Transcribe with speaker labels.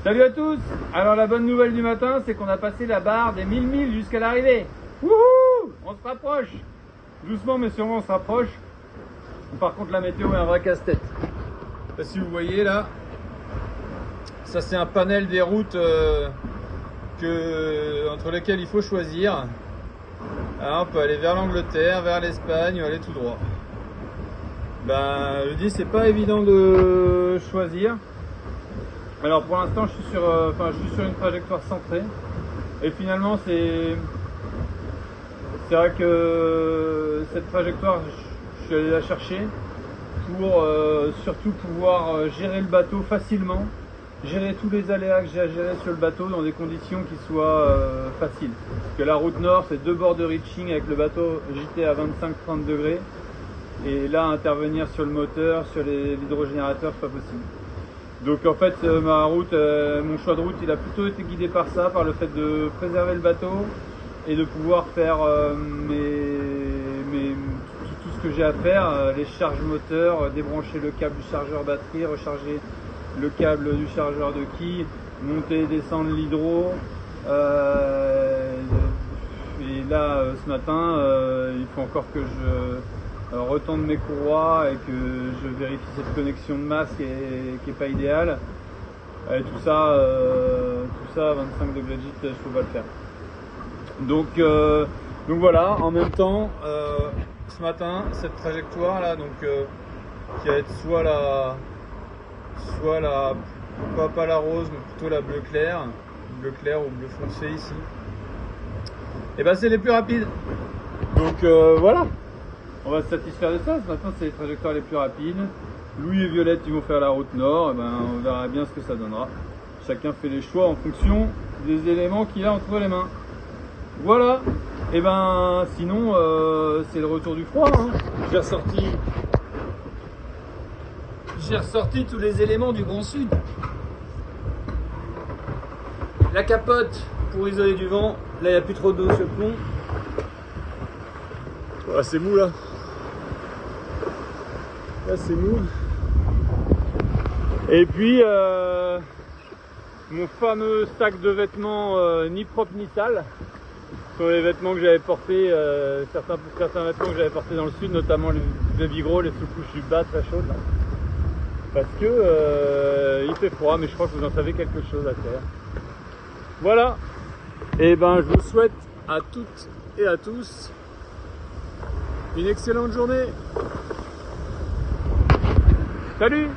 Speaker 1: Salut à tous. Alors la bonne nouvelle du matin, c'est qu'on a passé la barre des 1000 milles jusqu'à l'arrivée. Wouhou! On se rapproche. Doucement mais sûrement on se rapproche. Par contre la météo est un vrai casse-tête. Je sais pas si vous voyez là. Ça c'est un panel des routes entre lesquelles il faut choisir. Alors, on peut aller vers l'Angleterre, vers l'Espagne, ou aller tout droit. Je dis c'est pas évident de choisir. Alors pour l'instant je suis sur une trajectoire centrée et finalement c'est vrai que cette trajectoire je suis allé la chercher pour surtout pouvoir gérer le bateau facilement, gérer tous les aléas que j'ai à gérer sur le bateau dans des conditions qui soient faciles. Parce que la route nord c'est 2 bords de reaching avec le bateau JT à 25-30 degrés et là intervenir sur le moteur, sur l'hydrogénérateur c'est pas possible. Donc en fait ma route, mon choix de route il a plutôt été guidé par ça, par le fait de préserver le bateau et de pouvoir faire tout ce que j'ai à faire, les charges moteurs, débrancher le câble du chargeur batterie, recharger le câble du chargeur de quille, monter et descendre l'hydro. Et là ce matin il faut encore que je retendre mes courroies et que je vérifie cette connexion de masse qui est pas idéale. Et tout ça à 25 degrés de gîte, je peux pas le faire. Donc voilà, en même temps, ce matin, cette trajectoire là, qui va être soit la pas la rose, mais plutôt la bleu clair ou bleu foncé ici. Et ben c'est les plus rapides. Donc voilà. On va se satisfaire de ça. Ce matin, c'est les trajectoires les plus rapides. Louis et Violette, ils vont faire la route nord. On verra bien ce que ça donnera. Chacun fait les choix en fonction des éléments qu'il a entre les mains. Voilà. Et sinon, c'est le retour du froid. Hein. J'ai ressorti tous les éléments du Grand Sud. La capote pour isoler du vent. Là, il n'y a plus trop d'eau sur le pont. Ah, c'est mou là. Là c'est mou. Et puis mon fameux sac de vêtements ni propre ni sale. Ce sont les vêtements que j'avais portés, certains vêtements que j'avais portés dans le sud, notamment les bigros, les sous-couches du bas très chaudes là. Parce que il fait froid, mais je crois que vous en savez quelque chose à faire. Voilà. Et je vous souhaite à toutes et à tous une excellente journée. Salut!